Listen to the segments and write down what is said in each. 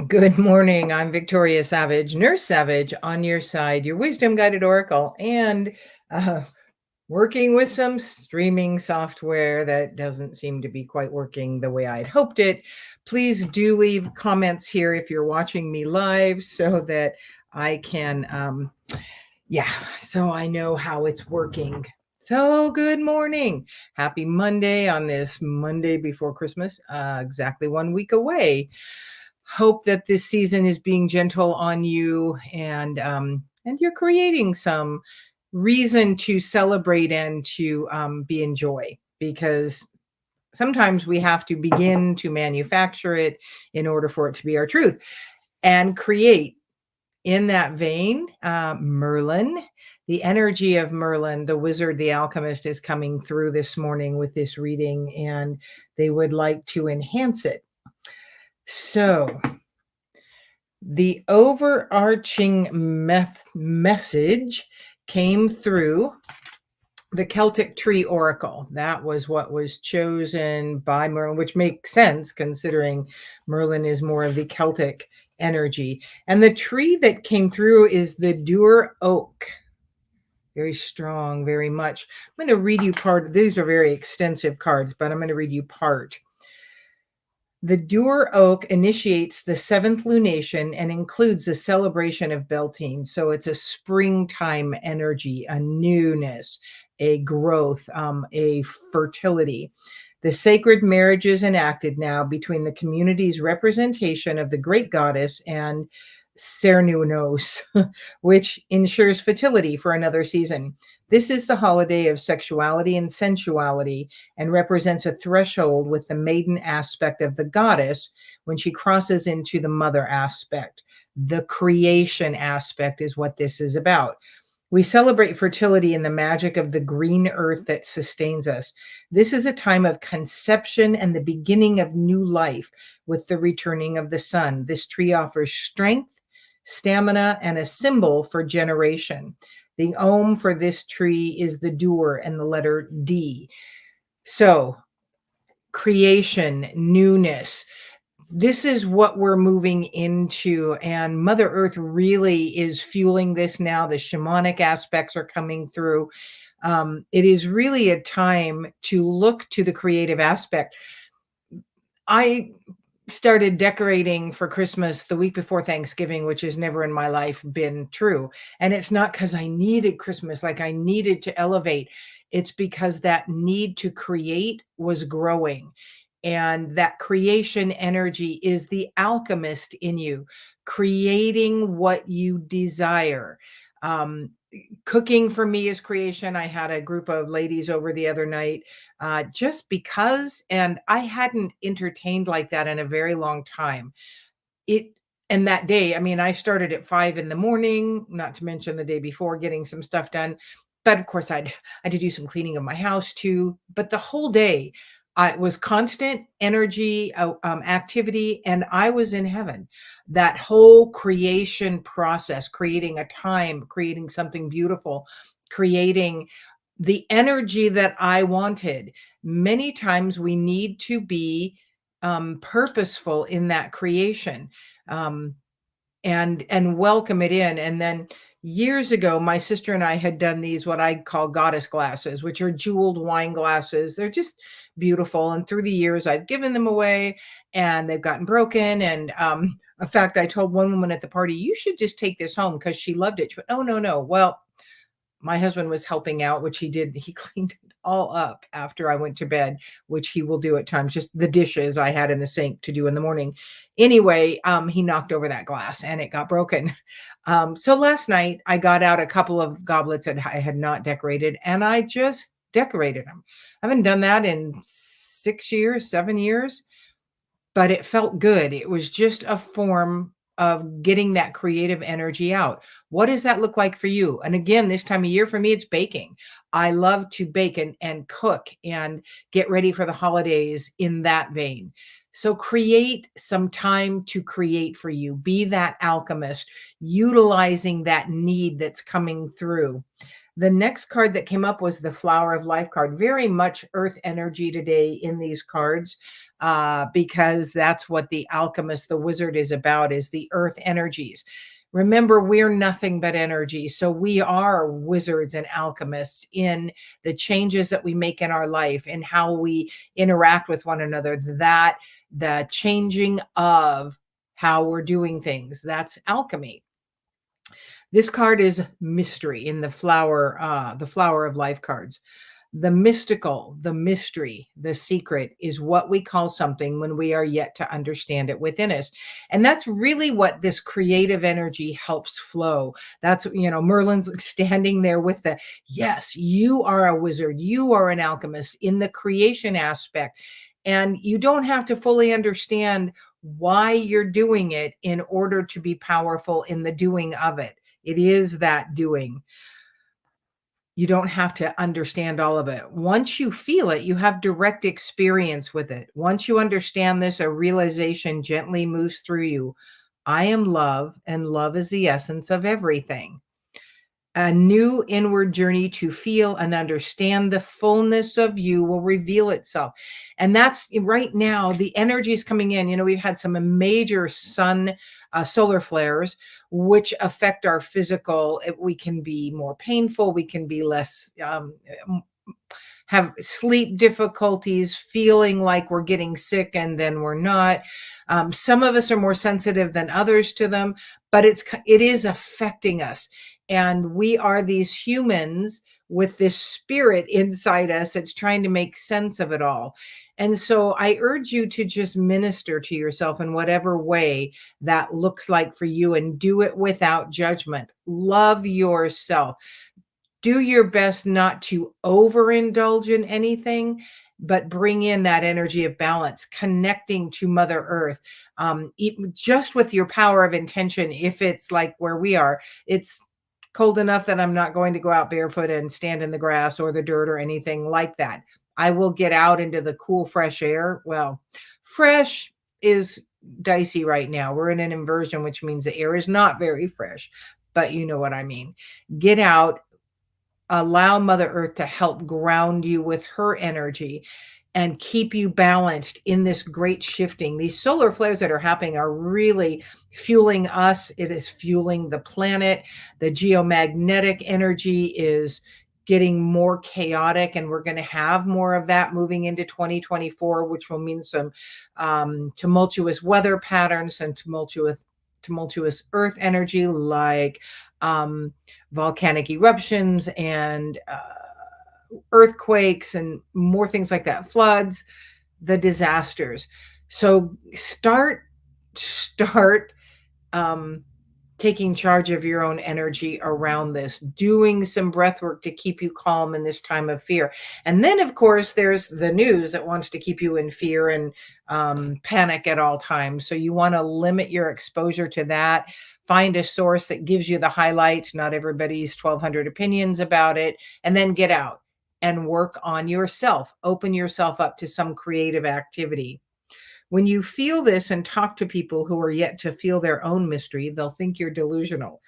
Good morning. I'm Victoria Savage, Nurse Savage, on your side, your wisdom guided oracle, and uh, working with some streaming software that doesn't seem to be quite working the way I'd hoped it. Please do leave comments here if you're watching me live so that I can, yeah, so I know how it's working. So, good morning. Happy Monday on this Monday before Christmas, exactly 1 week away. Hope that this season is being gentle on you and you're creating some reason to celebrate and to be in joy, because sometimes we have to begin to manufacture it in order for it to be our truth and create. In that vein, Merlin, the energy of Merlin, the wizard, the alchemist, is coming through this morning with this reading, and they would like to enhance it. So, the overarching message came through the Celtic Tree Oracle. That was what was chosen by Merlin, which makes sense considering Merlin is more of the Celtic energy. And the tree that came through is the Dur Oak. Very strong, very much. I'm going to read you part. These are very extensive cards, but I'm going to read you part. The Dur Oak initiates the seventh lunation and includes the celebration of Beltane. So it's a springtime energy, a newness, a growth, a fertility. The sacred marriage is enacted now between the community's representation of the great goddess and Cernunnos, which ensures fertility for another season. This is the holiday of sexuality and sensuality, and represents a threshold with the maiden aspect of the goddess when she crosses into the mother aspect. The creation aspect is what this is about. We celebrate fertility and the magic of the green earth that sustains us. This is a time of conception and the beginning of new life with the returning of the sun. This tree offers strength, stamina, and a symbol for generation. The Om for this tree is the Dur and the letter D. So, creation, newness. This is what we're moving into, and Mother Earth really is fueling this now. The shamanic aspects are coming through. It is really a time to look to the creative aspect. I started decorating for Christmas the week before Thanksgiving, which has never in my life been true. And it's not because I needed Christmas, like I needed to elevate. It's because that need to create was growing. And that creation energy is the alchemist in you, creating what you desire. Um, Cooking for me is creation. I had a group of ladies over the other night, just because, and I hadn't entertained like that in a very long time. It and that day, I mean, I started at 5 in the morning, not to mention the day before, getting some stuff done. But of course, I had to do some cleaning of my house too. But the whole day, I was constant energy, activity, and I was in heaven. That whole creation process, creating a time, creating something beautiful, creating the energy that I wanted. Many times we need to be purposeful in that creation, um, and welcome it in. And then years ago, my sister and I had done these what I call goddess glasses, which are jeweled wine glasses. They're just beautiful. And through the years, I've given them away, and they've gotten broken. And in fact, I told one woman at the party, "You should just take this home," because she loved it. She went, "Oh, no, no." Well, my husband was helping out, which he did. He cleaned it all up after I went to bed, which he will do at times, just the dishes I had in the sink to do in the morning. Anyway, he knocked over that glass and it got broken. So last night I got out a couple of goblets that I had not decorated, and I just decorated them. I haven't done that in 6 years, 7 years, but it felt good. It was just a form of getting that creative energy out. What does that look like for you? And again, this time of year for me, it's baking. I love to bake and cook and get ready for the holidays in that vein. So create some time to create for you. Be that alchemist, utilizing that need that's coming through. The next card that came up was the Flower of Life card. Very much earth energy today in these cards, because that's what the alchemist, the wizard, is about, is the earth energies. Remember, we're nothing but energy. So we are wizards and alchemists in the changes that we make in our life and how we interact with one another. That the changing of how we're doing things. That's alchemy. This card is mystery in the flower of life cards. The mystical, the mystery, the secret is what we call something when we are yet to understand it within us. And that's really what this creative energy helps flow. That's, Merlin's standing there with the, yes, you are a wizard, you are an alchemist in the creation aspect. And you don't have to fully understand why you're doing it in order to be powerful in the doing of it. It is that doing. You don't have to understand all of it. Once you feel it, you have direct experience with it. Once you understand this, a realization gently moves through you. I am love, and love is the essence of everything. A new inward journey to feel and understand the fullness of you will reveal itself. And that's right now, the energy is coming in. We've had some major solar flares, which affect our physical. We can be more painful. We can be less, have sleep difficulties, feeling like we're getting sick and then we're not. Some of us are more sensitive than others to them, but it is affecting us. And we are these humans with this spirit inside us that's trying to make sense of it all. And so I urge you to just minister to yourself in whatever way that looks like for you, and do it without judgment. Love yourself. Do your best not to overindulge in anything, but bring in that energy of balance, connecting to Mother Earth, just with your power of intention. If it's like where we are, it's cold enough that I'm not going to go out barefoot and stand in the grass or the dirt or anything like that. I will get out into the cool, fresh air. Well, fresh is dicey right now. We're in an inversion, which means the air is not very fresh, but you know what I mean. Get out, allow Mother Earth to help ground you with her energy and keep you balanced in this great shifting. These solar flares that are happening are really fueling us. It is fueling the planet. The geomagnetic energy is getting more chaotic, and we're going to have more of that moving into 2024, which will mean some tumultuous weather patterns and tumultuous earth energy, like volcanic eruptions and earthquakes and more things like that, floods, the disasters. So start um, taking charge of your own energy around this, doing some breath work to keep you calm in this time of fear. And then, of course, there's the news that wants to keep you in fear and panic at all times. So you want to limit your exposure to that. Find a source that gives you the highlights, not everybody's 1,200 opinions about it, and then get out and work on yourself. Open yourself up to some creative activity. When you feel this and talk to people who are yet to feel their own mystery, they'll think you're delusional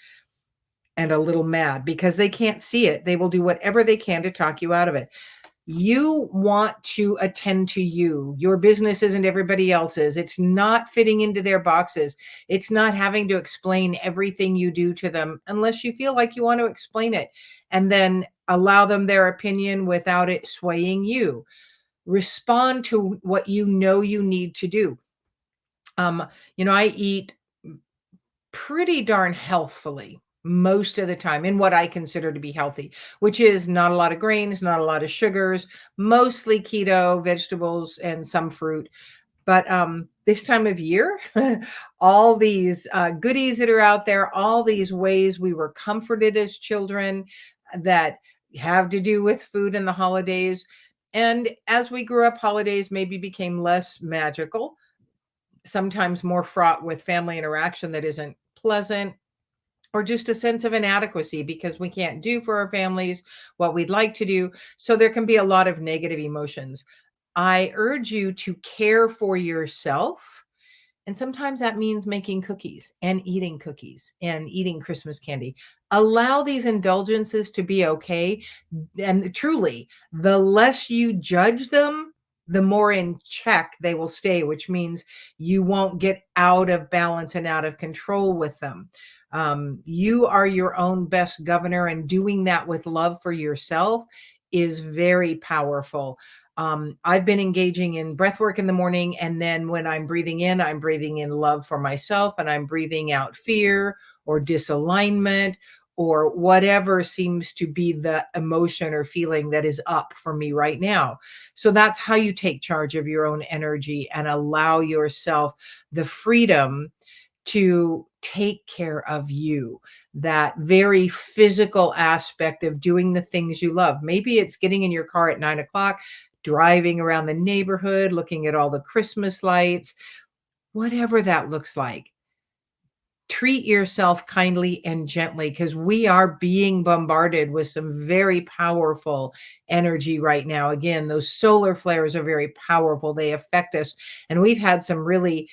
and a little mad because they can't see it. They will do whatever they can to talk you out of it. You want to attend to you. Your business isn't everybody else's. It's not fitting into their boxes. It's not having to explain everything you do to them unless you feel like you want to explain it, and then allow them their opinion without it swaying you. Respond to what you know you need to do. I eat pretty darn healthfully most of the time in what I consider to be healthy, which is not a lot of grains, not a lot of sugars, mostly keto, vegetables, and some fruit. But this time of year, all these goodies that are out there, all these ways we were comforted as children that have to do with food and the holidays. And as we grew up, holidays maybe became less magical, sometimes more fraught with family interaction that isn't pleasant, or just a sense of inadequacy because we can't do for our families what we'd like to do. So there can be a lot of negative emotions. I urge you to care for yourself And sometimes that means making cookies and eating Christmas candy. Allow these indulgences to be okay. And truly, the less you judge them, the more in check they will stay, which means you won't get out of balance and out of control with them. You are your own best governor, and doing that with love for yourself is very powerful. I've been engaging in breath work in the morning. And then when I'm breathing in, I'm breathing in love for myself and I'm breathing out fear or disalignment or whatever seems to be the emotion or feeling that is up for me right now. So that's how you take charge of your own energy and allow yourself the freedom to take care of you, that very physical aspect of doing the things you love. Maybe it's getting in your car at 9 o'clock, driving around the neighborhood, looking at all the Christmas lights, whatever that looks like. Treat yourself kindly and gently because we are being bombarded with some very powerful energy right now. Again, those solar flares are very powerful. They affect us. And we've had some really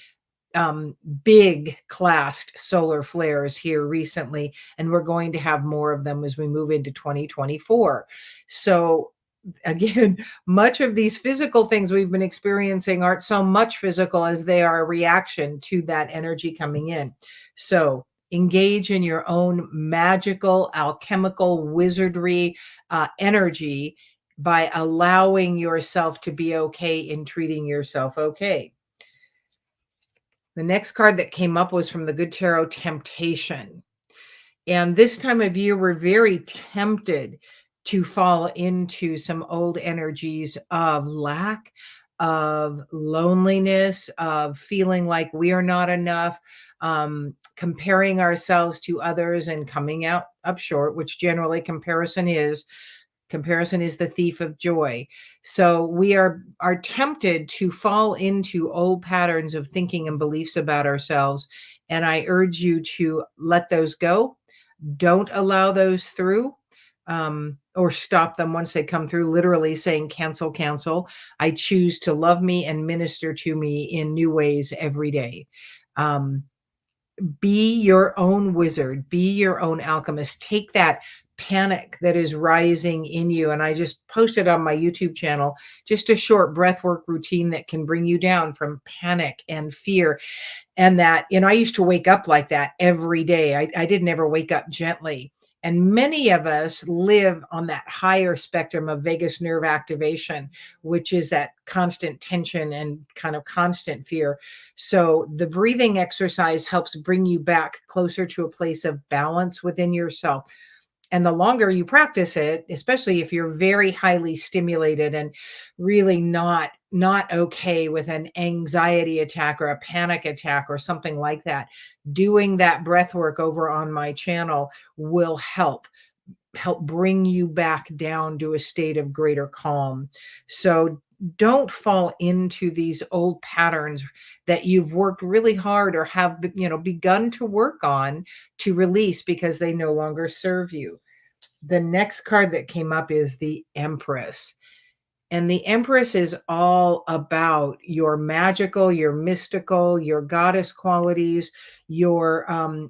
big classed solar flares here recently, and we're going to have more of them as we move into 2024. So again, much of these physical things we've been experiencing aren't so much physical as they are a reaction to that energy coming in. So engage in your own magical, alchemical wizardry energy by allowing yourself to be okay in treating yourself okay. The next card that came up was from the Good Tarot, Temptation. And this time of year, we're very tempted to fall into some old energies of lack, of loneliness, of feeling like we are not enough, comparing ourselves to others and coming out up short, which generally comparison is. Comparison is the thief of joy. So we are tempted to fall into old patterns of thinking and beliefs about ourselves. And I urge you to let those go. Don't allow those through. Or stop them once they come through, literally saying, cancel, cancel. I choose to love me and minister to me in new ways every day. Um, be your own wizard, be your own alchemist. Take that panic that is rising in you. And I just posted on my YouTube channel just a short breath work routine that can bring you down from panic and fear. And that, I used to wake up like that every day. I didn't ever wake up gently. And many of us live on that higher spectrum of vagus nerve activation, which is that constant tension and kind of constant fear. So the breathing exercise helps bring you back closer to a place of balance within yourself. And the longer you practice it, especially if you're very highly stimulated and really not okay with an anxiety attack or a panic attack or something like that, doing that breath work over on my channel will help bring you back down to a state of greater calm. So don't fall into these old patterns that you've worked really hard or have begun to work on to release because they no longer serve you. The next card that came up is the Empress. And the Empress is all about your magical, your mystical, your goddess qualities, your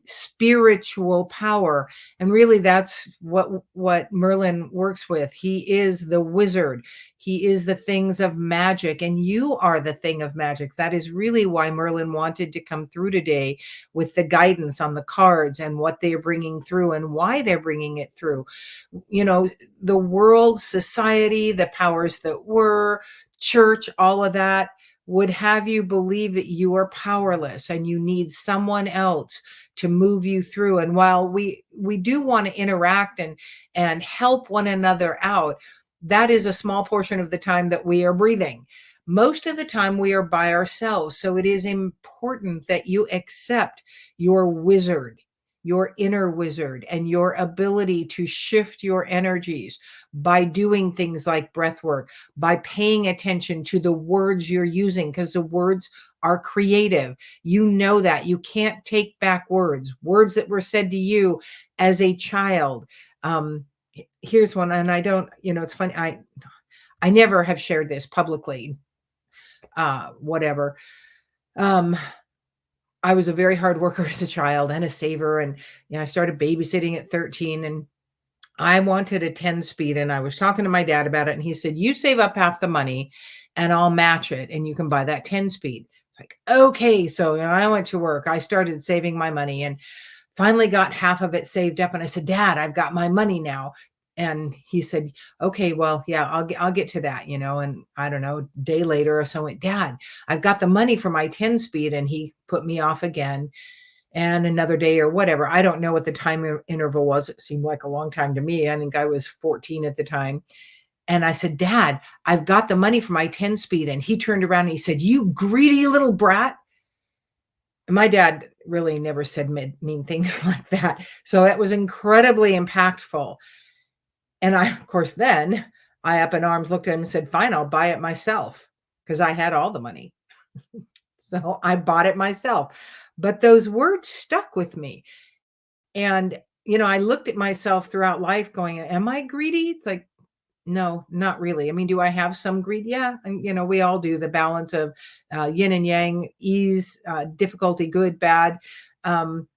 spiritual power. And really that's what Merlin works with. He is the wizard. He is the things of magic, and you are the thing of magic. That is really why Merlin wanted to come through today with the guidance on the cards and what they're bringing through and why they're bringing it through. The world, society, the powers that were, church, all of that would have you believe that you are powerless and you need someone else to move you through. And while we do want to interact and help one another out, that is a small portion of the time that we are breathing. Most of the time we are by ourselves. So it is important that you accept your wizard, your inner wizard, and your ability to shift your energies by doing things like breath work, by paying attention to the words you're using, because the words are creative. You know that. You can't take back words that were said to you as a child. Here's one, and I don't, it's funny. I never have shared this publicly, whatever. Um, I was a very hard worker as a child and a saver, and, I started babysitting at 13, and I wanted a 10 speed, and I was talking to my dad about it, and he said, "You save up half the money, and I'll match it, and you can buy that 10 speed." It's like, "Okay." So, I went to work. I started saving my money and finally got half of it saved up, and I said, "Dad, I've got my money now." And he said, "Okay, well, yeah, I'll get to that," and I don't know, a day later or so, I went, "Dad, I've got the money for my 10 speed," and he put me off again, and another day or whatever. I don't know what the time interval was. It seemed like a long time to me. I think I was 14 at the time. And I said, "Dad, I've got the money for my 10 speed." And he turned around and he said, "You greedy little brat." And my dad really never said mean things like that. So it was incredibly impactful. And I, of course, then I up in arms looked at him and said, "Fine, I'll buy it myself," because I had all the money. So I bought it myself. But those words stuck with me. And, I looked at myself throughout life going, "Am I greedy?" It's like, no, not really. I mean, do I have some greed? Yeah. And, we all do, the balance of yin and yang, ease, difficulty, good, bad. Um,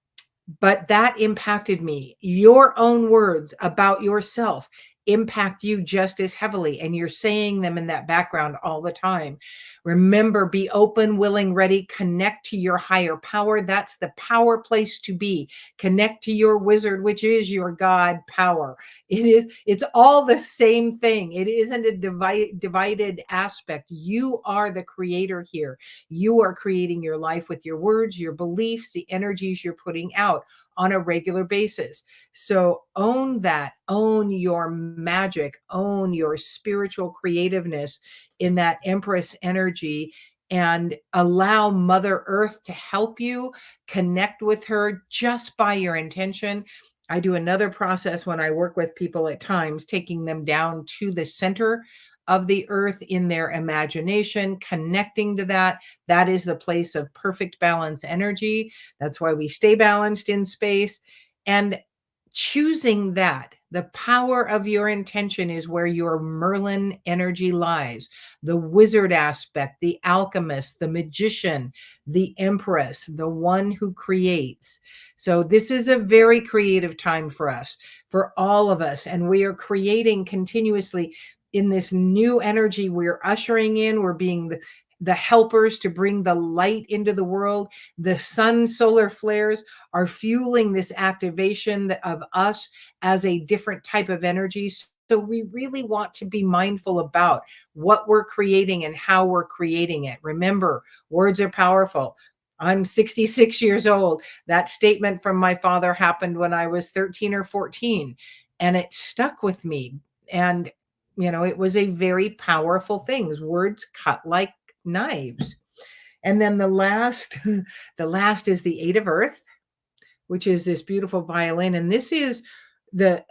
but that impacted me. Your own words about yourself impact you just as heavily, and you're saying them in that background all the time. Remember, be open, willing, ready, connect to your higher power. That's the power place to be. Connect to your wizard, which is your God power. It's all the same thing. It isn't a divided aspect. You are the creator here. You are creating your life with your words, your beliefs, the energies you're putting out on a regular basis. So own that, own your magic, own your spiritual creativeness in that Empress energy, and allow Mother Earth to help you connect with her just by your intention. I do another process when I work with people at times, taking them down to the center of the earth in their imagination, connecting to that. That is the place of perfect balance energy. That's why we stay balanced in space. And choosing that, the power of your intention is where your Merlin energy lies. The wizard aspect, the alchemist, the magician, the empress, the one who creates. So this is a very creative time for us, for all of us. And we are creating continuously in this new energy we're ushering in. We're being the helpers to bring the light into the world. The sun solar flares are fueling this activation of us as a different type of energy. So we really want to be mindful about what we're creating and how we're creating it. Remember, words are powerful. I'm 66 years old. That statement from my father happened when I was 13 or 14, and it stuck with me. And, it was a very powerful thing. Words cut like knives. And then the last, the last is the Eight of Earth, which is this beautiful violin. And this is the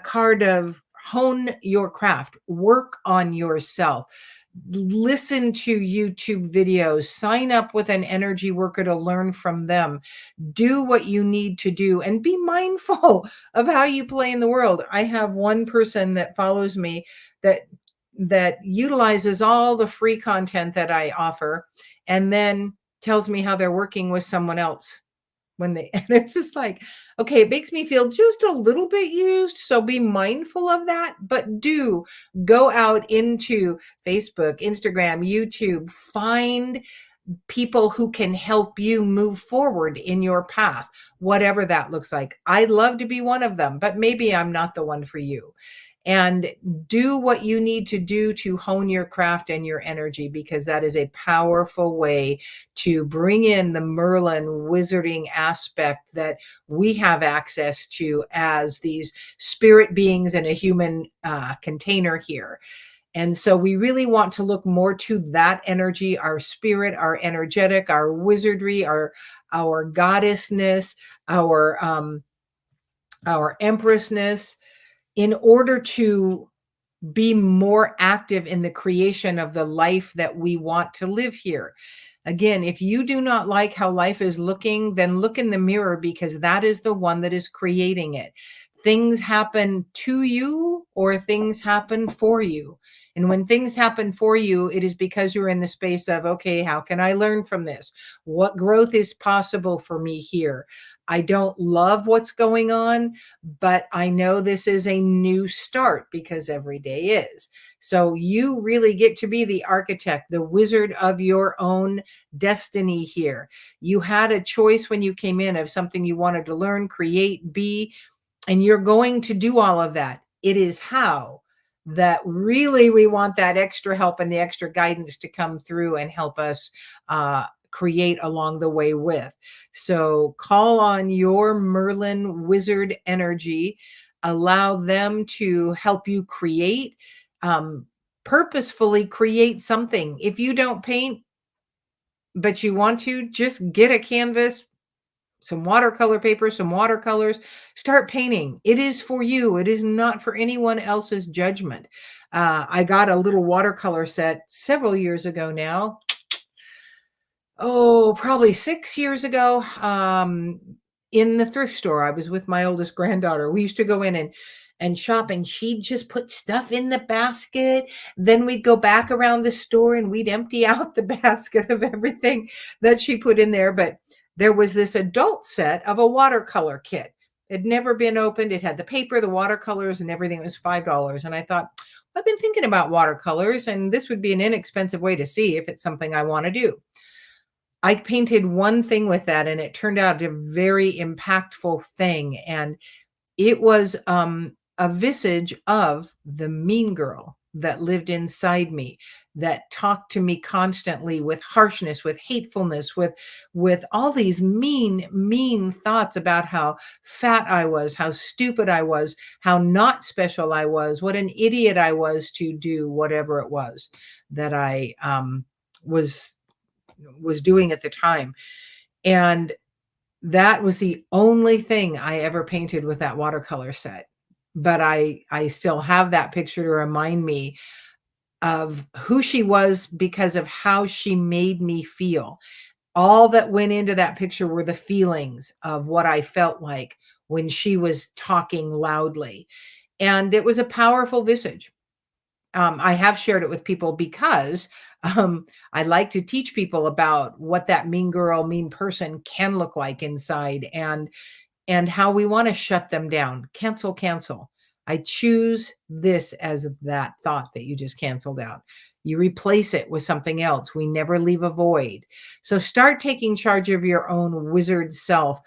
card of hone your craft, work on yourself, listen to YouTube videos, sign up with an energy worker to learn from them, do what you need to do, and be mindful of how you play in the world. I have one person that follows me that utilizes all the free content that I offer, and then tells me how they're working with someone else when they and it's just like, okay, it makes me feel just a little bit used, so be mindful of that, but do go out into Facebook, Instagram, YouTube, find people who can help you move forward in your path, whatever that looks like. I'd love to be one of them, but maybe I'm not the one for you. And do what you need to do to hone your craft and your energy, because that is a powerful way to bring in the Merlin wizarding aspect that we have access to as these spirit beings in a human container here. And so we really want to look more to that energy, our spirit, our energetic, our wizardry, our goddessness, our empressness, in order to be more active in the creation of the life that we want to live here. Again, if you do not like how life is looking, then look in the mirror, because that is the one that is creating it. things happen to you or things happen for you. And when things happen for you, it is because you're in the space of, okay, how can I learn from this? What growth is possible for me here? I don't love what's going on, but I know this is a new start because every day is. So you really get to be the architect, the wizard of your own destiny here. You had a choice when you came in of something you wanted to learn, create, be, and you're going to do all of that. It is how that really we want that extra help and the extra guidance to come through and help us create along the way with. So call on your Merlin wizard energy, allow them to help you create, um, purposefully create something. If you don't paint, but you want to, just get a canvas, some watercolor paper, some watercolors, start painting. It is for you. It is not for anyone else's judgment. I got a little watercolor set several years ago now. Oh, probably 6 years ago, in the thrift store. I was with my oldest granddaughter. We used to go in and shop, and she'd just put stuff in the basket. Then we'd go back around the store, and we'd empty out the basket of everything that she put in there. But there was this adult set of a watercolor kit. It had never been opened. It had the paper, the watercolors, and everything. It was $5. And I thought, I've been thinking about watercolors, and this would be an inexpensive way to see if it's something I want to do. I painted one thing with that, and it turned out a very impactful thing, and it was, a visage of the mean girl that lived inside me, that talked to me constantly with harshness, with hatefulness, with all these mean thoughts about how fat I was, how stupid I was, how not special I was, what an idiot I was to do whatever it was that I, was doing at the time. And that was the only thing I ever painted with that watercolor set. But I still have that picture to remind me of who she was because of how she made me feel. All that went into that picture were the feelings of what I felt like when she was talking loudly. And it was a powerful visage. I have shared it with people because I like to teach people about what that mean girl, mean person can look like inside, and how we want to shut them down. Cancel, cancel. I choose this as that thought that you just canceled out. You replace it with something else. We never leave a void. So start taking charge of your own wizard self.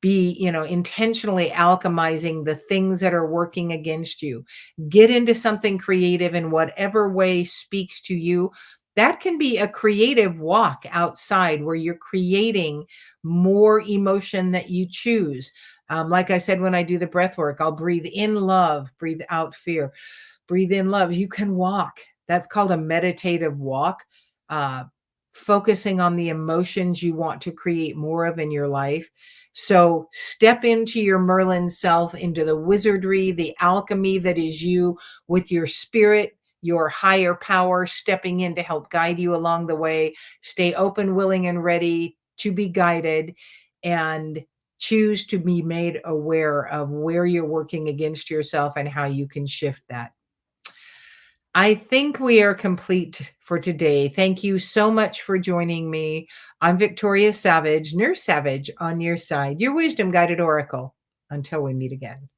Be, intentionally alchemizing the things that are working against you. Get into something creative in whatever way speaks to you. That can be a creative walk outside where you're creating more emotion that you choose. Like I said, when I do the breath work, I'll breathe in love, breathe out fear, breathe in love. You can walk. That's called a meditative walk. Uh, Focusing on the emotions you want to create more of in your life. So step into your Merlin self, into the wizardry, the alchemy that is you, with your spirit, your higher power stepping in to help guide you along the way. Stay open, willing, and ready to be guided, and choose to be made aware of where you're working against yourself and how you can shift that. I think we are complete for today. Thank you so much for joining me. I'm Victoria Savage, Nurse Savage on your side, your wisdom guided oracle. Until we meet again.